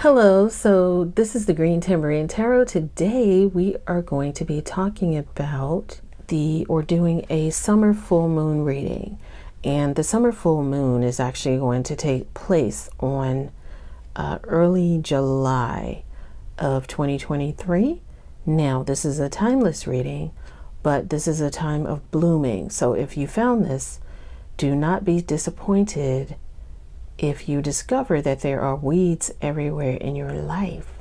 Hello, so this is the Green Tambourine Tarot. Today we are going to be talking about doing a summer full moon reading. And the summer full moon is actually going to take place on early July of 2023. Now, this is a timeless reading, but this is a time of blooming. So if you found this, do not be disappointed if you discover that there are weeds everywhere in your life,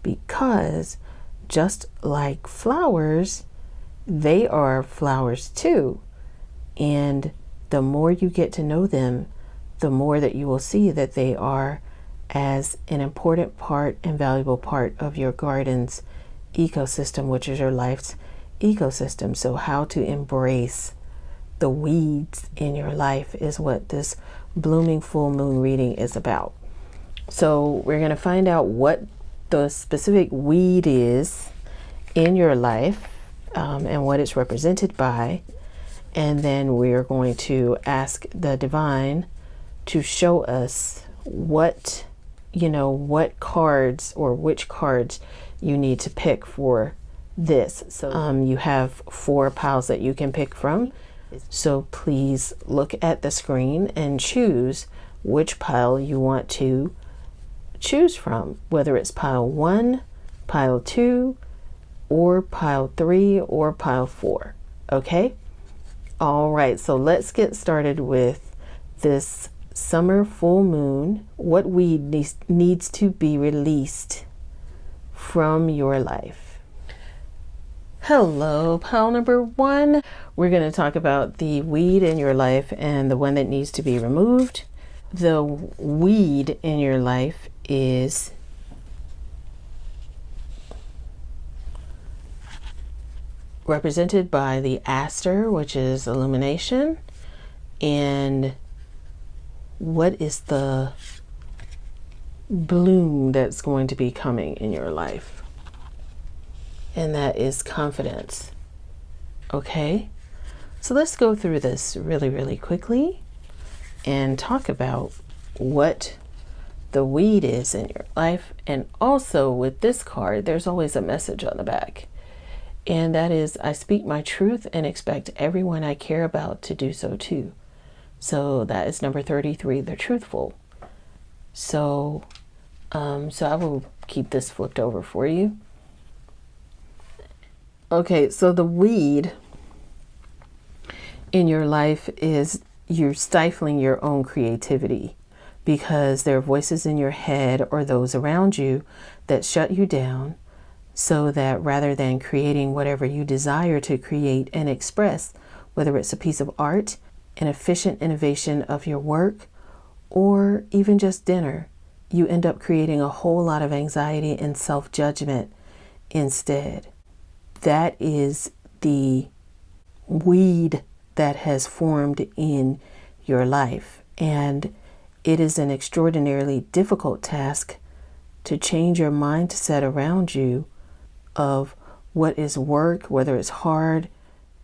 because just like flowers, they are flowers too. And the more you get to know them, the more that you will see that they are as an important part and valuable part of your garden's ecosystem, which is your life's ecosystem. So how to embrace the weeds in your life is what this blooming full moon reading is about. So we're going to find out what the specific weed is in your life and what it's represented by. And then we're going to ask the divine to show us what cards or which cards you need to pick for this. So you have 4 piles that you can pick from. So please look at the screen and choose which pile you want to choose from, whether it's pile 1, pile 2, or pile 3, or pile 4. Okay? All right, so let's get started with this summer full moon. What weed needs to be released from your life? Hello, pile number 1. We're going to talk about the weed in your life and the one that needs to be removed. The weed in your life is represented by the aster, which is illumination. And what is the bloom that's going to be coming in your life? And that is confidence. Okay, so let's go through this really quickly and talk about what the weed is in your life. And also with this card, there's always a message on the back. And that is, I speak my truth and expect everyone I care about to do so too. So that is number 33, the truthful. So I will keep this flipped over for you. Okay, so the weed in your life is you're stifling your own creativity because there are voices in your head or those around you that shut you down, so that rather than creating whatever you desire to create and express, whether it's a piece of art, an efficient innovation of your work, or even just dinner, you end up creating a whole lot of anxiety and self-judgment instead. That is the weed that has formed in your life. And it is an extraordinarily difficult task to change your mindset around you of what is work, whether it's hard,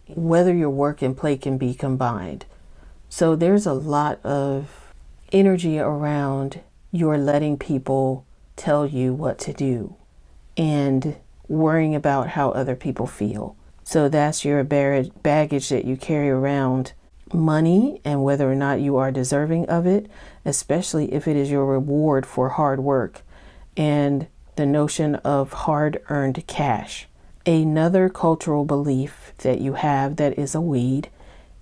whether your work and play can be combined. So there's a lot of energy around your letting people tell you what to do and worrying about how other people feel. So that's your baggage that you carry around money and whether or not you are deserving of it, especially if it is your reward for hard work, and the notion of hard-earned cash. Another cultural belief that you have that is a weed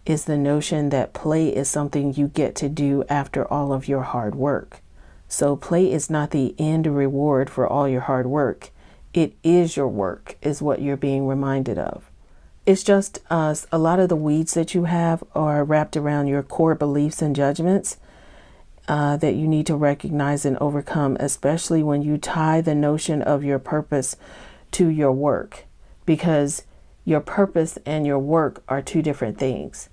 is the notion that play is something you get to do after all of your hard work. So play is not the end reward for all your hard work. It is your work, is what you're being reminded of. It's just a lot of the weeds that you have are wrapped around your core beliefs and judgments that you need to recognize and overcome, especially when you tie the notion of your purpose to your work, because your purpose and your work are 2 different things.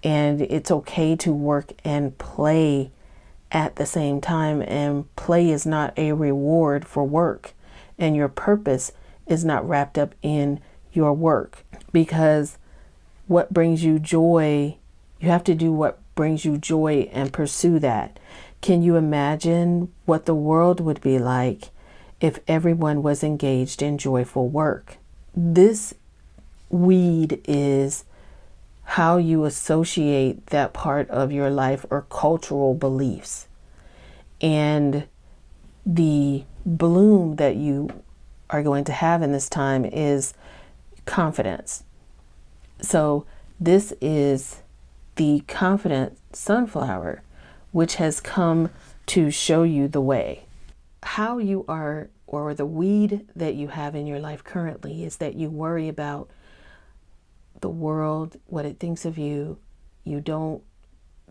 And it's okay to work and play at the same time, and play is not a reward for work. And your purpose is not wrapped up in your work, because what brings you joy, you have to do what brings you joy and pursue that. Can you imagine what the world would be like if everyone was engaged in joyful work? This weed is how you associate that part of your life or cultural beliefs. And the bloom that you are going to have in this time is confidence. So this is the confident sunflower, which has come to show you the way. How you are, or the weed that you have in your life currently, is that you worry about the world, what it thinks of you. You don't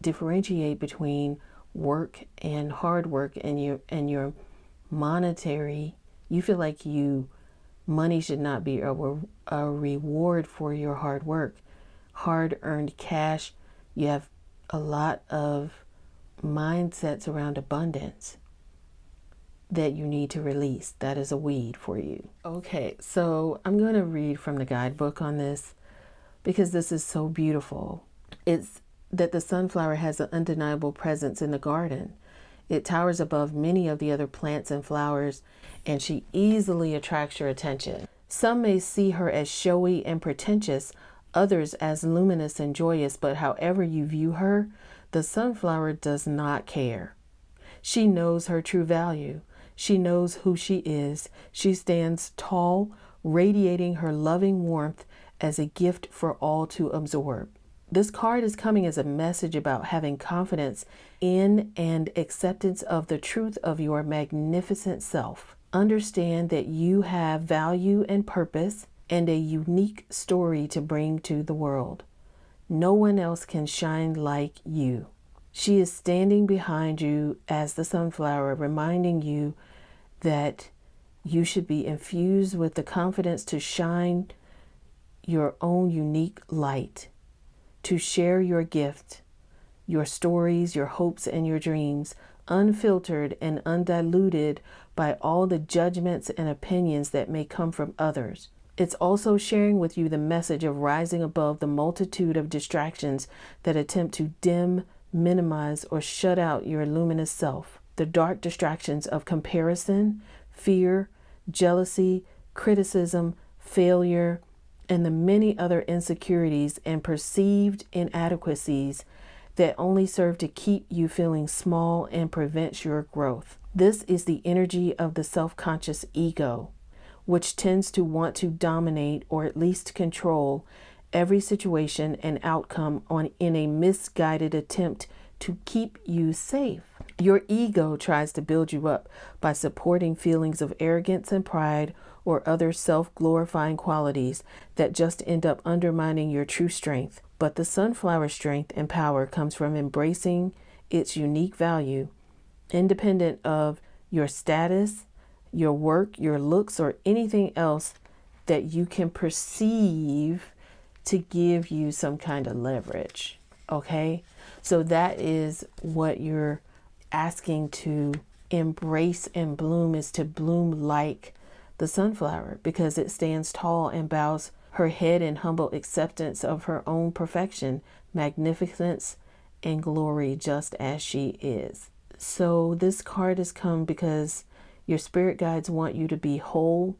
differentiate between work and hard work and your monetary. You feel like money should not be a reward for your hard work, hard earned cash. You have a lot of mindsets around abundance that you need to release. That is a weed for you. Okay, so I'm going to read from the guidebook on this because this is so beautiful. It's that the sunflower has an undeniable presence in the garden. It towers above many of the other plants and flowers, and she easily attracts your attention. Some may see her as showy and pretentious, others as luminous and joyous, but however you view her, the sunflower does not care. She knows her true value. She knows who she is. She stands tall, radiating her loving warmth as a gift for all to absorb. This card is coming as a message about having confidence in and acceptance of the truth of your magnificent self. Understand that you have value and purpose and a unique story to bring to the world. No one else can shine like you. She is standing behind you as the sunflower, reminding you that you should be infused with the confidence to shine your own unique light, to share your gift, your stories, your hopes, and your dreams, unfiltered and undiluted by all the judgments and opinions that may come from others. It's also sharing with you the message of rising above the multitude of distractions that attempt to dim, minimize, or shut out your luminous self. The dark distractions of comparison, fear, jealousy, criticism, failure, and the many other insecurities and perceived inadequacies that only serve to keep you feeling small and prevents your growth. This is the energy of the self-conscious ego, which tends to want to dominate or at least control every situation and outcome in a misguided attempt to keep you safe. Your ego tries to build you up by supporting feelings of arrogance and pride or other self-glorifying qualities that just end up undermining your true strength. But the sunflower strength and power comes from embracing its unique value, independent of your status, your work, your looks, or anything else that you can perceive to give you some kind of leverage. Okay? So that is what you're asking to embrace and bloom, is to bloom like the sunflower, because it stands tall and bows her head in humble acceptance of her own perfection, magnificence, and glory, just as she is. So this card has come because your spirit guides want you to be whole,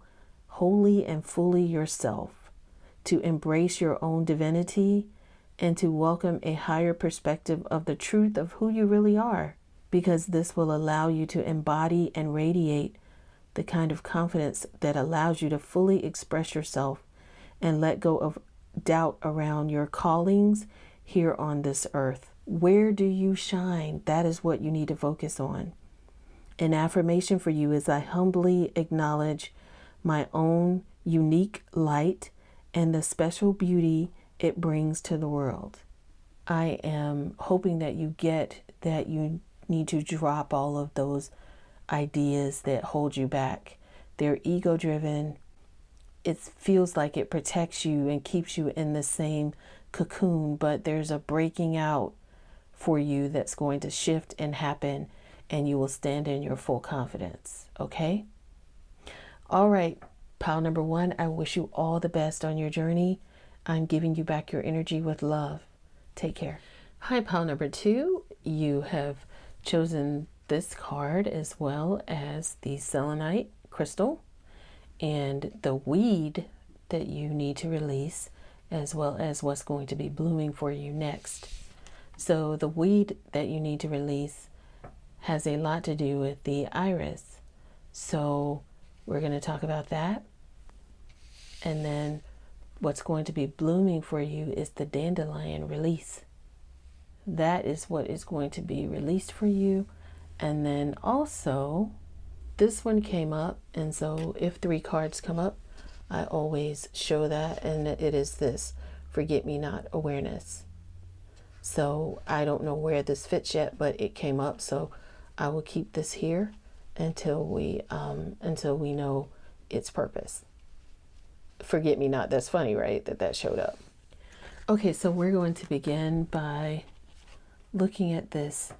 wholly and fully yourself, to embrace your own divinity, and to welcome a higher perspective of the truth of who you really are, because this will allow you to embody and radiate the kind of confidence that allows you to fully express yourself and let go of doubt around your callings here on this earth. Where do you shine? That is what you need to focus on. An affirmation for you is: I humbly acknowledge my own unique light and the special beauty it brings to the world. I am hoping that you get that you need to drop all of those ideas that hold you back. They're ego-driven. It feels like it protects you and keeps you in the same cocoon, but there's a breaking out for you that's going to shift and happen, and you will stand in your full confidence. Okay? All right, pile number one, I wish you all the best on your journey. I'm giving you back your energy with love. Take care. Hi, pile number two. You have chosen this card as well as the selenite crystal and the weed that you need to release, as well as what's going to be blooming for you next. So the weed that you need to release has a lot to do with the iris. So we're going to talk about that. And then what's going to be blooming for you is the dandelion release. That is what is going to be released for you. And then also this one came up, and so if 3 cards come up, I always show that, and it is this forget-me-not awareness. So I don't know where this fits yet, but it came up, so I will keep this here until we know its purpose. Forget-me-not, that's funny, right? That showed up. Okay, so we're going to begin by looking at this.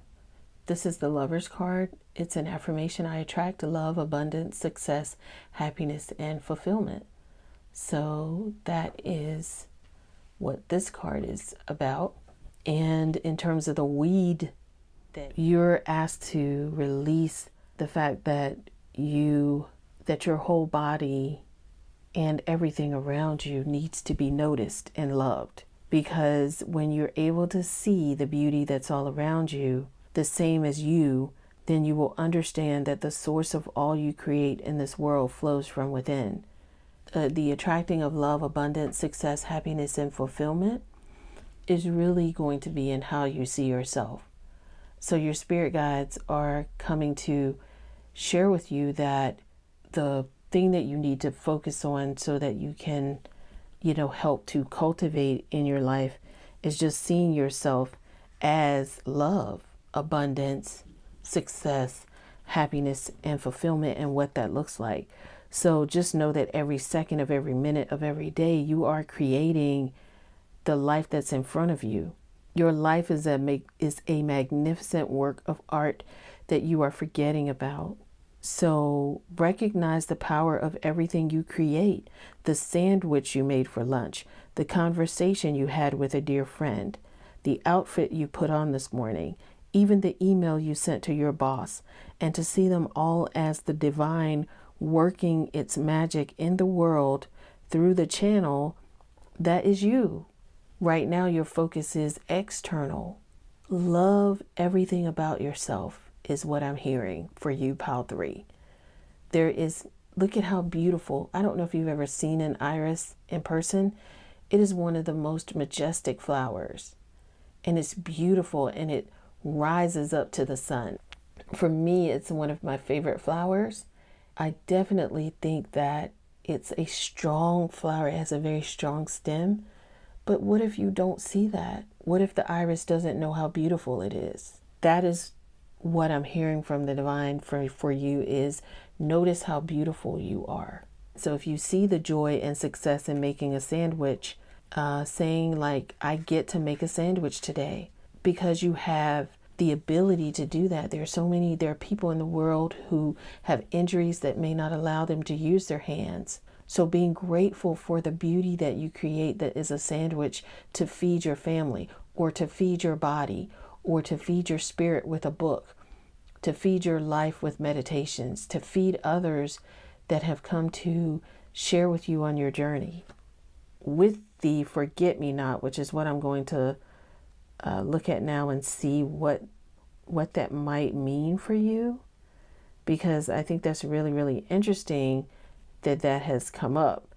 This is the Lover's card. It's an affirmation. I attract love, abundance, success, happiness, and fulfillment. So that is what this card is about. And in terms of the weed, that you're asked to release the fact that your whole body and everything around you needs to be noticed and loved. Because when you're able to see the beauty that's all around you, the same as you, then you will understand that the source of all you create in this world flows from within. The attracting of love, abundance, success, happiness, and fulfillment is really going to be in how you see yourself. So your spirit guides are coming to share with you that the thing that you need to focus on so that you can, help to cultivate in your life is just seeing yourself as love, abundance, success, happiness, and fulfillment, and what that looks like. So just know that every second of every minute of every day, you are creating the life that's in front of you. Your life is a magnificent work of art that you are forgetting about. So recognize the power of everything you create. The sandwich you made for lunch, the conversation you had with a dear friend, the outfit you put on this morning, even the email you sent to your boss, and to see them all as the divine working its magic in the world through the channel that is you. Right now, your focus is external. Love everything about yourself is what I'm hearing for you, Pile 3. Look at how beautiful. I don't know if you've ever seen an iris in person. It is one of the most majestic flowers, and it's beautiful, and it rises up to the sun. For me, it's one of my favorite flowers. I definitely think that it's a strong flower. It has a very strong stem. But what if you don't see that? What if the iris doesn't know how beautiful it is? That is what I'm hearing from the divine for you, is notice how beautiful you are. So if you see the joy and success in making a sandwich, saying like, I get to make a sandwich today, because you have the ability to do that. There are people in the world who have injuries that may not allow them to use their hands. So being grateful for the beauty that you create, that is a sandwich to feed your family, or to feed your body, or to feed your spirit with a book, to feed your life with meditations, to feed others that have come to share with you on your journey. With the forget-me-not, which is what I'm going to look at now and see what that might mean for you, because I think that's really, really interesting that has come up.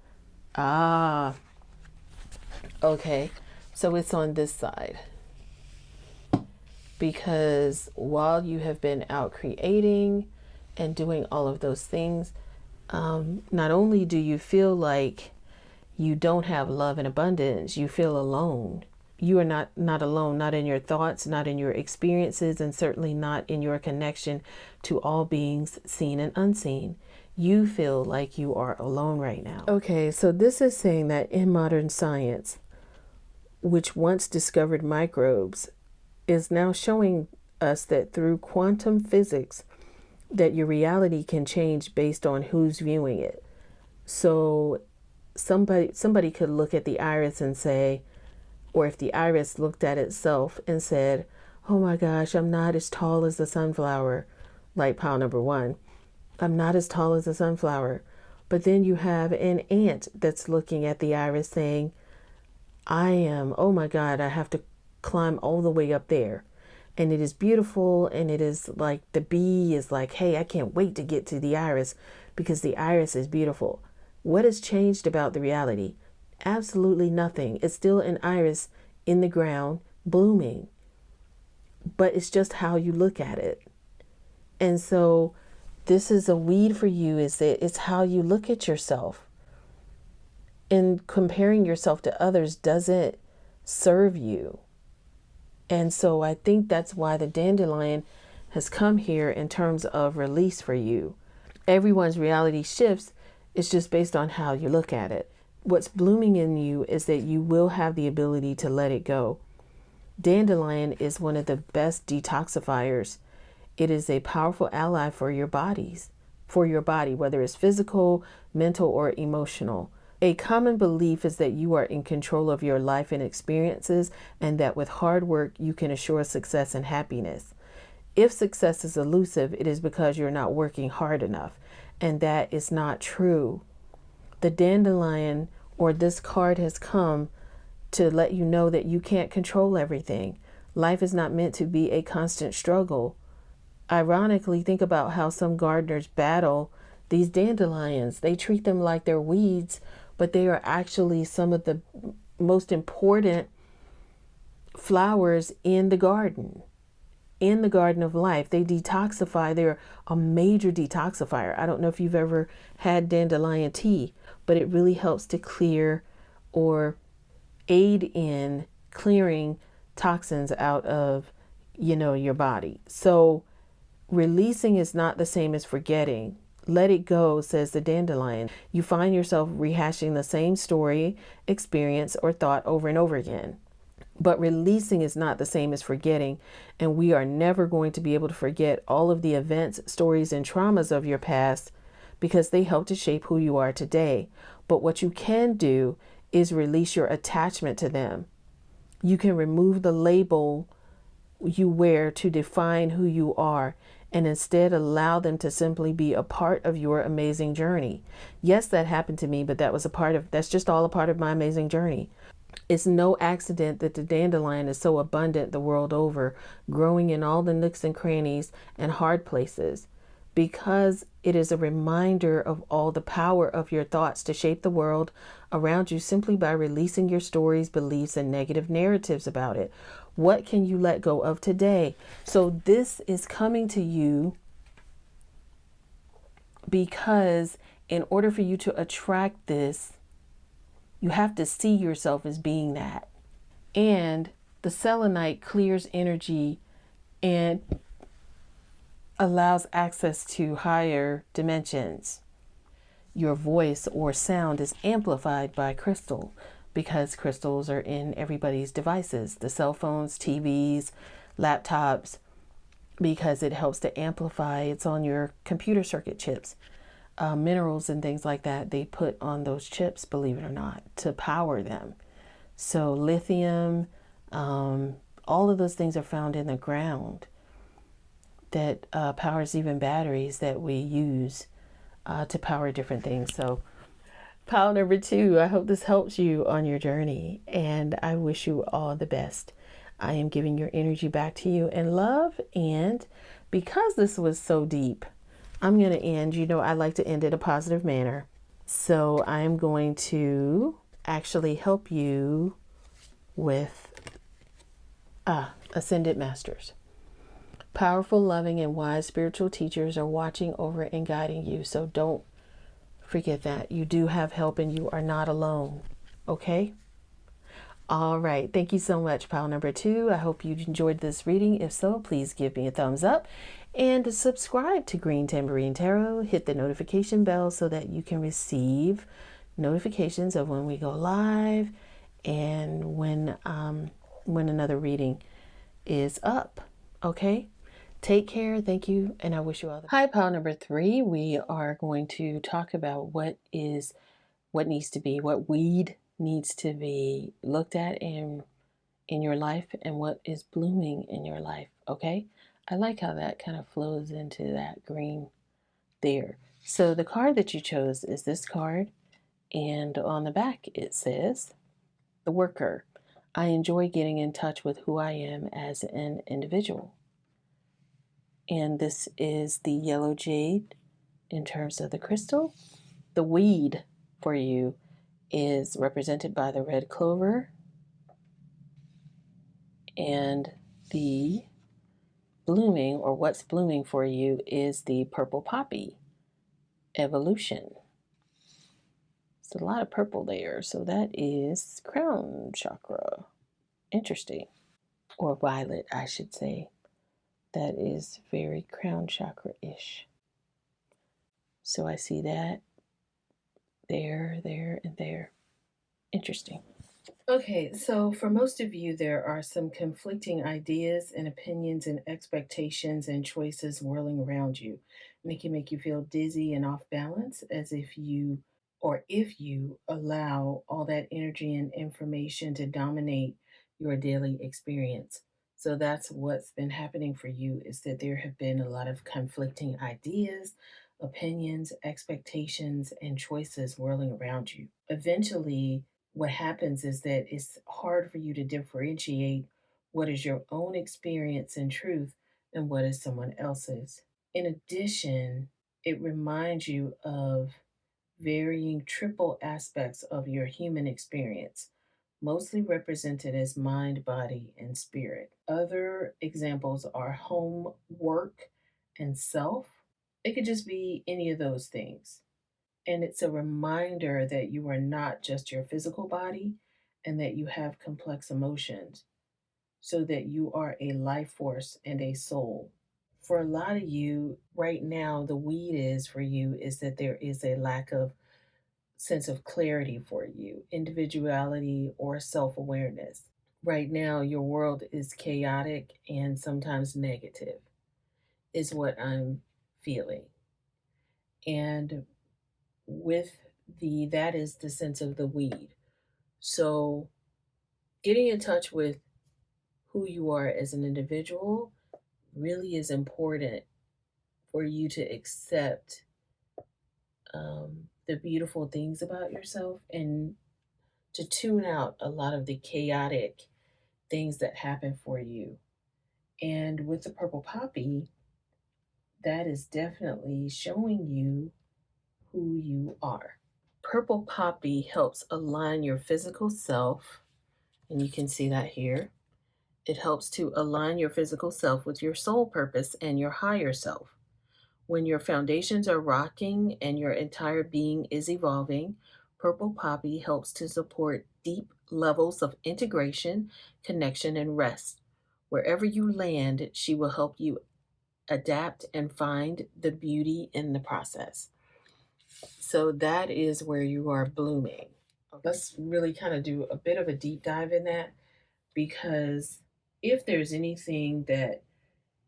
Okay, so it's on this side, because while you have been out creating and doing all of those things, not only do you feel like you don't have love and abundance, you feel alone. You are not alone, not in your thoughts, not in your experiences, and certainly not in your connection to all beings seen and unseen. You feel like you are alone right now. Okay, so this is saying that in modern science, which once discovered microbes, is now showing us that through quantum physics, that your reality can change based on who's viewing it. So somebody could look at the iris and say, or if the iris looked at itself and said, oh my gosh, I'm not as tall as the sunflower, like pile number one. I'm not as tall as the sunflower. But then you have an ant that's looking at the iris saying, I am, oh my God, I have to climb all the way up there. And it is beautiful. And it is like the bee is like, hey, I can't wait to get to the iris because the iris is beautiful. What has changed about the reality? Absolutely nothing. It's still an iris in the ground blooming, but it's just how you look at it. And so this is a weed for you, is that it's how you look at yourself. And comparing yourself to others doesn't serve you. And so I think that's why the dandelion has come here in terms of release for you. Everyone's reality shifts. It's just based on how you look at it. What's blooming in you is that you will have the ability to let it go. Dandelion is one of the best detoxifiers. It is a powerful ally for your bodies, for your body, whether it's physical, mental, or emotional. A common belief is that you are in control of your life and experiences, and that with hard work, you can assure success and happiness. If success is elusive, it is because you're not working hard enough, and that is not true. The dandelion, or this card, has come to let you know that you can't control everything. Life is not meant to be a constant struggle. Ironically, think about how some gardeners battle these dandelions. They treat them like they're weeds, but they are actually some of the most important flowers in the garden of life. They detoxify. They're a major detoxifier. I don't know if you've ever had dandelion tea, but it really helps to clear or aid in clearing toxins out of, your body. So releasing is not the same as forgetting. Let it go, says the dandelion. You find yourself rehashing the same story, experience, or thought over and over again. But releasing is not the same as forgetting, and we are never going to be able to forget all of the events, stories, and traumas of your past because they help to shape who you are today. But what you can do is release your attachment to them. You can remove the label you wear to define who you are and instead allow them to simply be a part of your amazing journey. Yes, that happened to me, but that's just all a part of my amazing journey. It's no accident that the dandelion is so abundant the world over, growing in all the nooks and crannies and hard places, because it is a reminder of all the power of your thoughts to shape the world around you simply by releasing your stories, beliefs, and negative narratives about it. What can you let go of today? So this is coming to you because in order for you to attract this, you have to see yourself as being that. And the selenite clears energy and allows access to higher dimensions. Your voice or sound is amplified by crystal because crystals are in everybody's devices, the cell phones, TVs, laptops, because it helps to amplify. It's on your computer circuit chips. Minerals and things like that, they put on those chips, believe it or not, to power them. So lithium, all of those things are found in the ground that powers even batteries that we use to power different things. So pile number 2, I hope this helps you on your journey, and I wish you all the best. I am giving your energy back to you in love, and because this was so deep, I'm going to end, I like to end in a positive manner. So I am going to actually help you with Ascended Masters. Powerful, loving, and wise spiritual teachers are watching over and guiding you. So don't forget that. You do have help and you are not alone. Okay? All right. Thank you so much, pile number 2. I hope you enjoyed this reading. If so, please give me a thumbs up and subscribe to Green Tambourine Tarot. Hit the notification bell so that you can receive notifications of when we go live and when another reading is up. Okay? Take care. Thank you. And I wish you all the best. Hi, pile number 3. We are going to talk about what weed needs to be looked at and in your life and what is blooming in your life, okay? I like how that kind of flows into that green there. So the card that you chose is this card, and on the back it says, The Worker. I enjoy getting in touch with who I am as an individual. And this is the yellow jade in terms of the crystal. The weed for you is represented by the red clover, and the blooming, or what's blooming for you, is the purple poppy evolution. It's a lot of purple there, so that is crown chakra. Interesting. Or violet, I should say. That is very crown chakra-ish. So I see that there, and there. Interesting. Okay, so for most of you, there are some conflicting ideas and opinions and expectations and choices whirling around you. And it can make you feel dizzy and off balance, as if you, or if you allow all that energy and information to dominate your daily experience. So that's what's been happening for you, is that there have been a lot of conflicting ideas, opinions, expectations, and choices whirling around you. Eventually, what happens is that it's hard for you to differentiate what is your own experience and truth and what is someone else's. In addition, it reminds you of varying triple aspects of your human experience, mostly represented as mind, body, and spirit. Other examples are home, work, and self. It could just be any of those things. And it's a reminder that you are not just your physical body and that you have complex emotions, so that you are a life force and a soul. For a lot of you right now, the weed is for you is that there is a lack of sense of clarity for you, individuality, or self awareness. Right now, your world is chaotic and sometimes negative, is what I'm feeling. And with that is the sense of the weed. So getting in touch with who you are as an individual really is important for you to accept the beautiful things about yourself, and to tune out a lot of the chaotic things that happen for you. And with the purple poppy, that is definitely showing you who you are. Purple poppy helps align your physical self, and you can see that here. It helps to align your physical self with your soul purpose and your higher self. When your foundations are rocking and your entire being is evolving, Purple Poppy helps to support deep levels of integration, connection, and rest. Wherever you land, she will help you adapt and find the beauty in the process. So that is where you are blooming. Let's really kind of do a bit of a deep dive in that, because if there's anything that,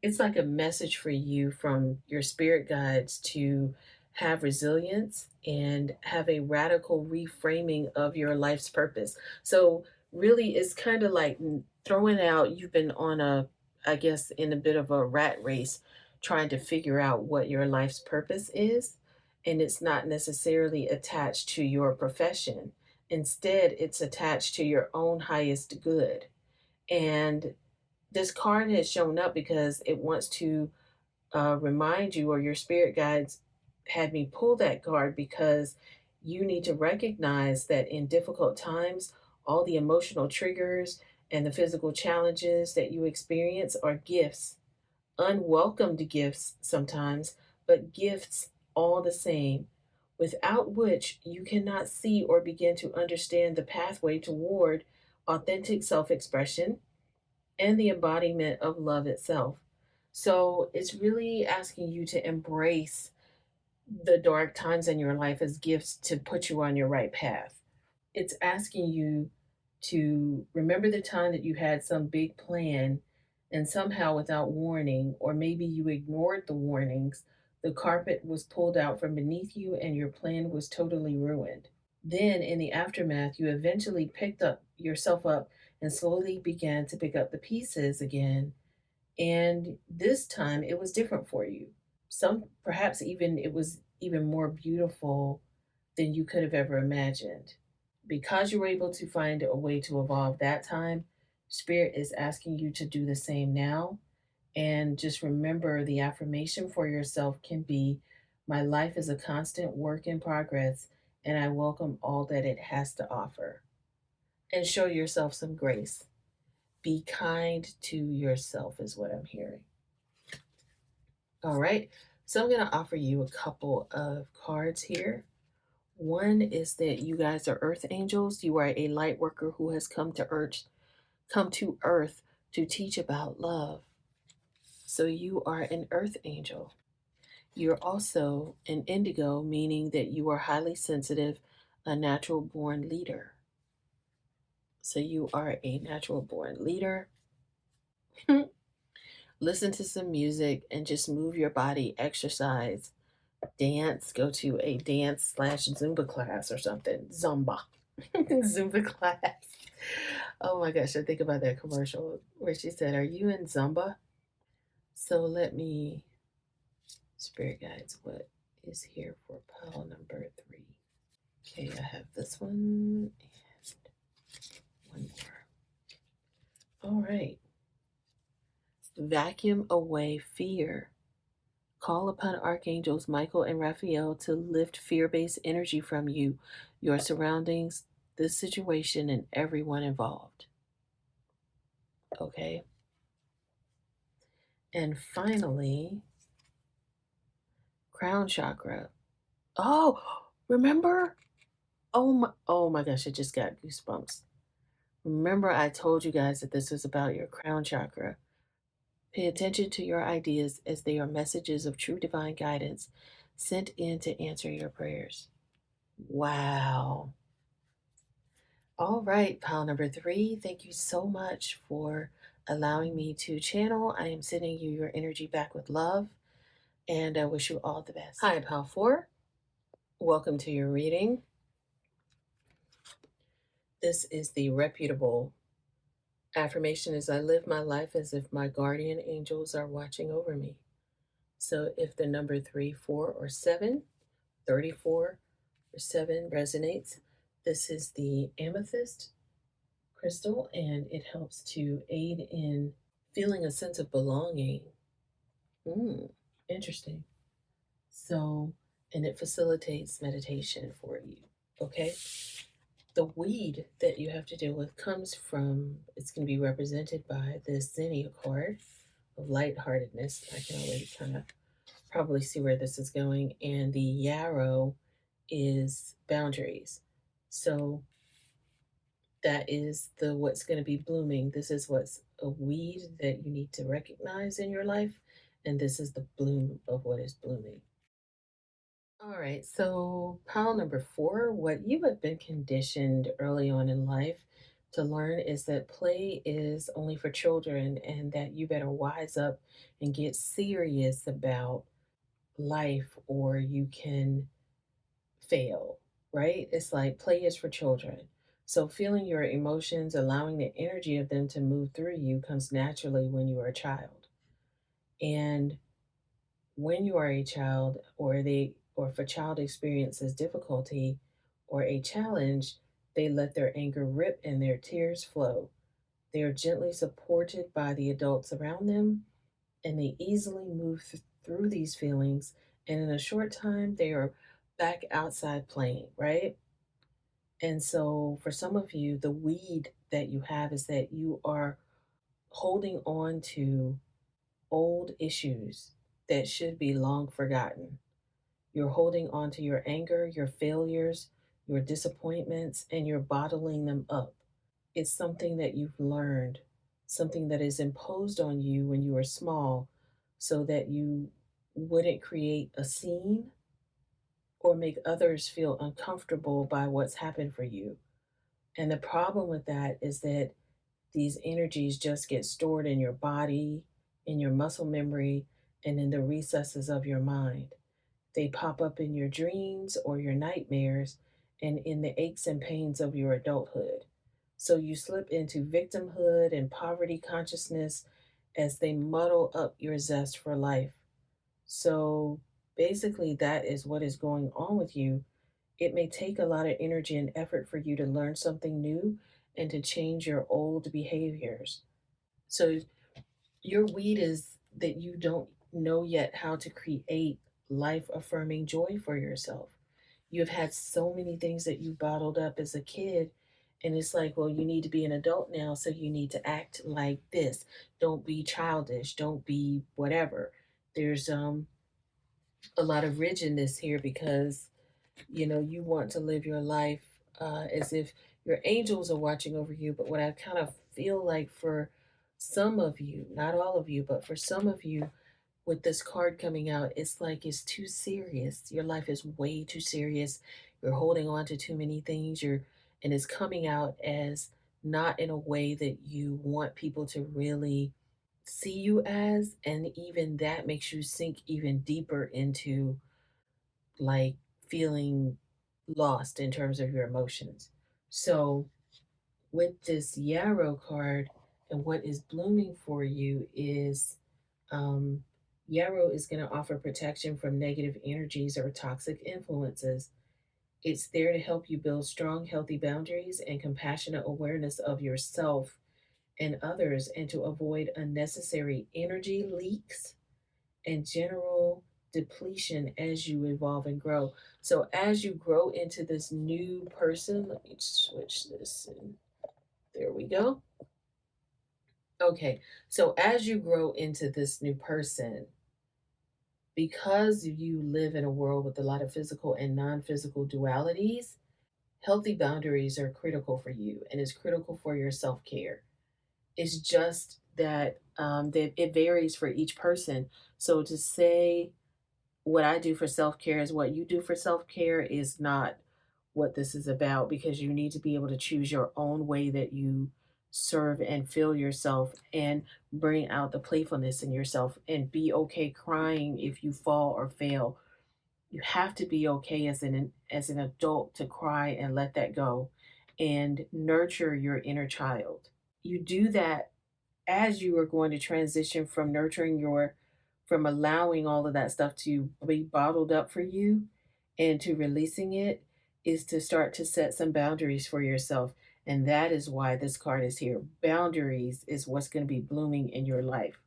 it's like a message for you from your spirit guides to have resilience and have a radical reframing of your life's purpose. So really it's kind of like throwing out, you've been on a, I guess, in a bit of a rat race trying to figure out what your life's purpose is, and it's not necessarily attached to your profession. Instead, it's attached to your own highest good. And this card has shown up because it wants to remind you, or your spirit guides had me pull that card, because you need to recognize that in difficult times, all the emotional triggers and the physical challenges that you experience are gifts, unwelcomed gifts sometimes, but gifts all the same, without which you cannot see or begin to understand the pathway toward authentic self expression and the embodiment of love itself. So it's really asking you to embrace the dark times in your life as gifts to put you on your right path. It's asking you to remember the time that you had some big plan, and somehow without warning, or maybe you ignored the warnings, the carpet was pulled out from beneath you and your plan was totally ruined. Then, in the aftermath, you eventually picked up yourself up and slowly began to pick up the pieces again. And this time it was different for you. Some perhaps even it was even more beautiful than you could have ever imagined. Because you were able to find a way to evolve that time, Spirit is asking you to do the same now. And just remember the affirmation for yourself can be, my life is a constant work in progress, and I welcome all that it has to offer. And show yourself some grace. Be kind to yourself, is what I'm hearing. All right. So I'm going to offer you a couple of cards here. One is that you guys are earth angels. You are a light worker who has come to earth to teach about love. So you are an earth angel. You're also an indigo, meaning that you are highly sensitive, a natural born leader. So you are a natural born leader. Listen to some music and just move your body, exercise, dance, go to a dance / Zumba class or something. Zumba. Zumba class. Oh my gosh, I think about that commercial where she said, "Are you in Zumba?" So let me, Spirit guides, what is here for pile number 3? Okay, I have this one and one more. All right. Vacuum away fear. Call upon archangels Michael and Raphael to lift fear-based energy from you, your surroundings, this situation, and everyone involved. Okay. And finally, crown chakra. Oh, remember? Oh my gosh, I just got goosebumps. Remember, I told you guys that this was about your crown chakra. Pay attention to your ideas as they are messages of true divine guidance sent in to answer your prayers. Wow. All right, pile number 3. Thank you so much for allowing me to channel. I am sending you your energy back with love, and I wish you all the best. Hi, pile 4. Welcome to your reading. This is the reputable affirmation is, I live my life as if my guardian angels are watching over me. So if the number 3, 4, or 7, 34, or 7 resonates, this is the amethyst crystal, and it helps to aid in feeling a sense of belonging. Interesting. So, and it facilitates meditation for you. Okay. The weed that you have to deal with comes from, it's going to be represented by this Zinnia card of lightheartedness. I can already kind of probably see where this is going. And the yarrow is boundaries. So that is the what's going to be blooming. This is what's a weed that you need to recognize in your life. And this is the bloom of what is blooming. All right, so pile number 4, what you have been conditioned early on in life to learn is that play is only for children and that you better wise up and get serious about life or you can fail, right? It's like play is for children. So feeling your emotions, allowing the energy of them to move through you comes naturally when you are a child. And when you are a child or if a child experiences difficulty or a challenge, they let their anger rip and their tears flow. They are gently supported by the adults around them and they easily move through these feelings. And in a short time, they are back outside playing, right? And so for some of you, the weed that you have is that you are holding on to old issues that should be long forgotten. You're holding on to your anger, your failures, your disappointments, and you're bottling them up. It's something that you've learned, something that is imposed on you when you were small so that you wouldn't create a scene or make others feel uncomfortable by what's happened for you. And the problem with that is that these energies just get stored in your body, in your muscle memory, and in the recesses of your mind. They pop up in your dreams or your nightmares and in the aches and pains of your adulthood. So you slip into victimhood and poverty consciousness as they muddle up your zest for life. So basically, that is what is going on with you. It may take a lot of energy and effort for you to learn something new and to change your old behaviors. So your weed is that you don't know yet how to create life affirming joy for yourself. You've had so many things that you bottled up as a kid, and it's like, well, you need to be an adult now, so you need to act like this. Don't be childish, don't be whatever. There's a lot of rigidness here because you want to live your life as if your angels are watching over you. But what I kind of feel like for some of you, not all of you, but for some of you, with this card coming out, it's like it's too serious. Your life is way too serious. You're holding on to too many things. And it's coming out as not in a way that you want people to really see you as. And even that makes you sink even deeper into like feeling lost in terms of your emotions. So, with this yarrow card, and what is blooming for you is um, yarrow is going to offer protection from negative energies or toxic influences. It's there to help you build strong, healthy boundaries and compassionate awareness of yourself and others, and to avoid unnecessary energy leaks and general depletion as you evolve and grow. So as you grow into this new person, let me switch this and there we go. Okay, so as you grow into this new person, because you live in a world with a lot of physical and non-physical dualities, healthy boundaries are critical for you and is critical for your self-care. It's just that it varies for each person. So to say what I do for self care is what you do for self care is not what this is about, because you need to be able to choose your own way that you serve and feel yourself and bring out the playfulness in yourself and be okay crying if you fall or fail. You have to be okay as an adult to cry and let that go and nurture your inner child. You do that as you are going to transition from from allowing all of that stuff to be bottled up for you and to releasing it, is to start to set some boundaries for yourself. And that is why this card is here. Boundaries is what's going to be blooming in your life.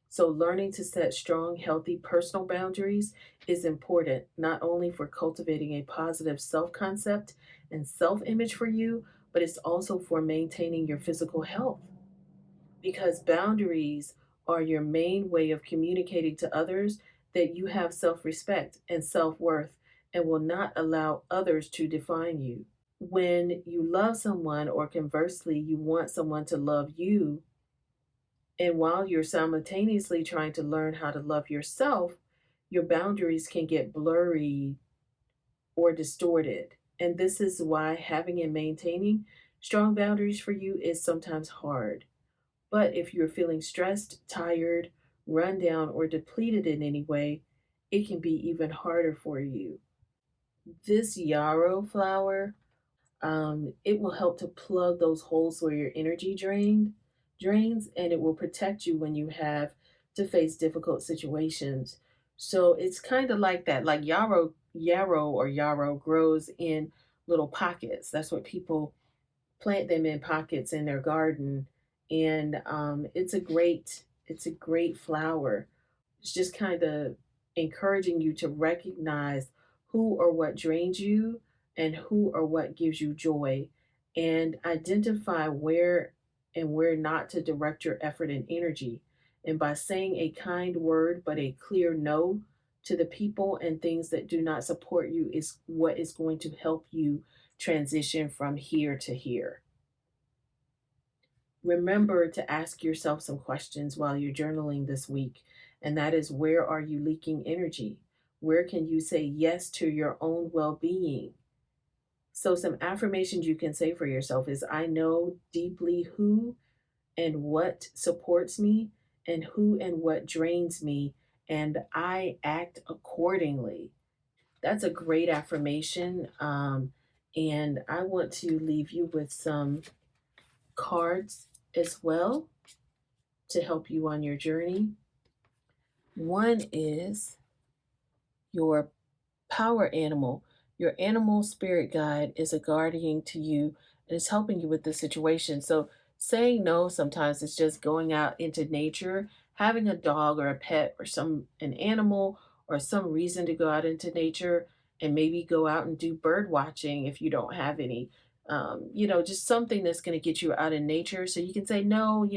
So, learning to set strong, healthy personal boundaries is important, not only for cultivating a positive self concept and self image for you, but it's also for maintaining your physical health, because boundaries are your main way of communicating to others that you have self respect and self worth and will not allow others to define you. When you love someone, or conversely, you want someone to love you, and while you're simultaneously trying to learn how to love yourself, your boundaries can get blurry or distorted. And this is why having and maintaining strong boundaries for you is sometimes hard. But if you're feeling stressed, tired, run down, or depleted in any way, it can be even harder for you. This yarrow flower, it will help to plug those holes where your energy drains, and it will protect you when you have to face difficult situations. So it's kind of like that. Like yarrow grows in little pockets. That's what people plant them in pockets in their garden, and it's a great flower. It's just kind of encouraging you to recognize who or what drains you and who or what gives you joy, and identify where and where not to direct your effort and energy. And by saying a kind word but a clear no to the people and things that do not support you is what is going to help you transition from here to here. Remember to ask yourself some questions while you're journaling this week, and that is, where are you leaking energy? Where can you say yes to your own well being? So, some affirmations you can say for yourself is, I know deeply who and what supports me, and who and what drains me, and I act accordingly. That's a great affirmation. And I want to leave you with some cards as well to help you on your journey. One is your power animal. Your animal spirit guide is a guardian to you and is helping you with the situation. So saying no sometimes is just going out into nature, having a dog or a pet or an animal or some reason to go out into nature and maybe go out and do bird watching if you don't have any. Just something that's going to get you out in nature. So you can say no,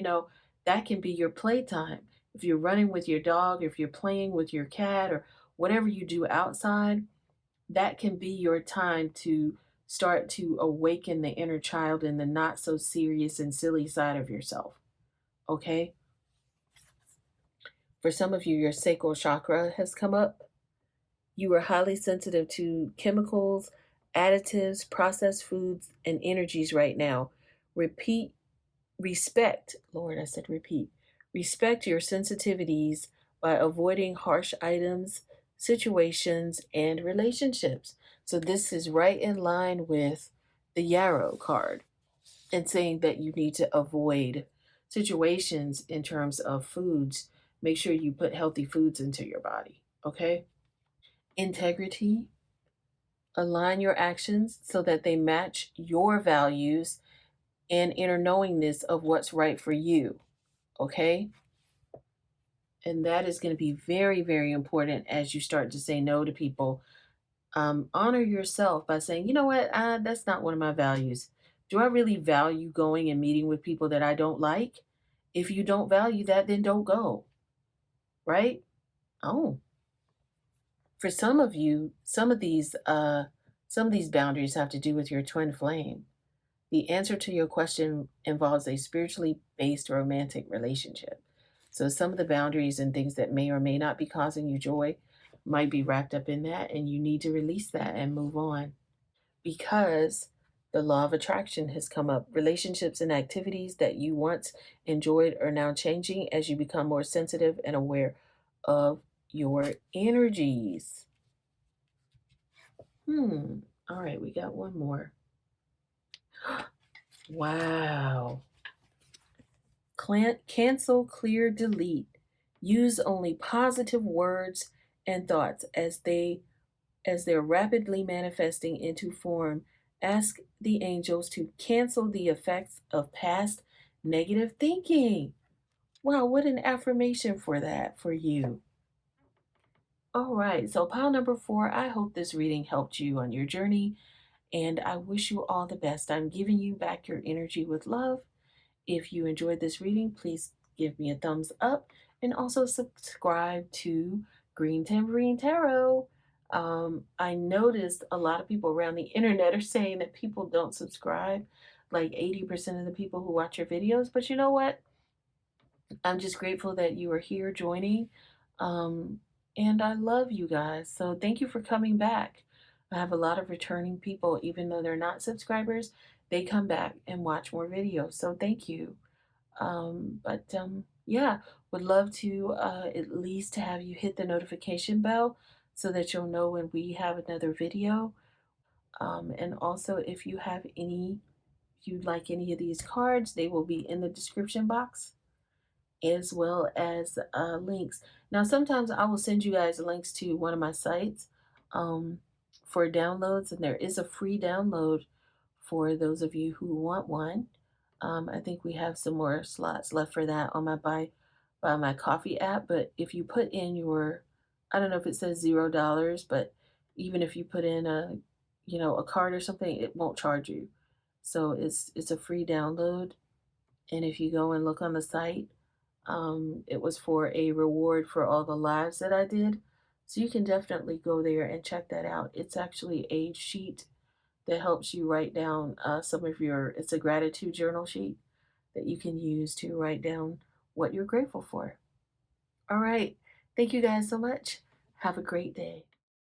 that can be your playtime. If you're running with your dog, if you're playing with your cat or whatever you do outside, that can be your time to start to awaken the inner child and the not so serious and silly side of yourself. Okay? For some of you, your sacral chakra has come up. You are highly sensitive to chemicals, additives, processed foods, and energies right now. Repeat, respect, Lord, I said repeat. Respect your sensitivities by avoiding harsh items, situations, and relationships. So this is right in line with the yarrow card and saying that you need to avoid situations in terms of foods. Make sure you put healthy foods into your body, okay? Integrity, align your actions so that they match your values and inner knowingness of what's right for you, okay? And that is going to be very, very important as you start to say no to people. Honor yourself by saying, you know what, that's not one of my values. Do I really value going and meeting with people that I don't like? If you don't value that, then don't go, right? Oh, for some of you, some of these boundaries have to do with your twin flame. The answer to your question involves a spiritually based romantic relationship. So some of the boundaries and things that may or may not be causing you joy might be wrapped up in that, and you need to release that and move on because the law of attraction has come up. Relationships and activities that you once enjoyed are now changing as you become more sensitive and aware of your energies. All right, we got one more. Wow. Cancel, clear, delete. Use only positive words and thoughts as they're rapidly manifesting into form. Ask the angels to cancel the effects of past negative thinking. Wow, what an affirmation for that for you. All right, so pile number 4, I hope this reading helped you on your journey, and I wish you all the best. I'm giving you back your energy with love. If you enjoyed this reading, please give me a thumbs up and also subscribe to Green Tambourine Tarot. I noticed a lot of people around the internet are saying that people don't subscribe, like 80% of the people who watch your videos. But you know what? I'm just grateful that you are here joining. Um, and I love you guys. So thank you for coming back. I have a lot of returning people, even though they're not subscribers, they come back and watch more videos. So thank you. Yeah, would love to at least have you hit the notification bell so that you'll know when we have another video. And also, if you'd like any of these cards, they will be in the description box as well as links. Now, sometimes I will send you guys links to one of my sites um, for downloads, and there is a free download for those of you who want one. I think we have some more slots left for that on my buy my coffee app. But if you put in I don't know if it says $0, but even if you put in a card or something, it won't charge you. So it's a free download. And if you go and look on the site, it was for a reward for all the lives that I did. So you can definitely go there and check that out. It's actually a sheet that helps you write down it's a gratitude journal sheet that you can use to write down what you're grateful for. All right. Thank you guys so much. Have a great day.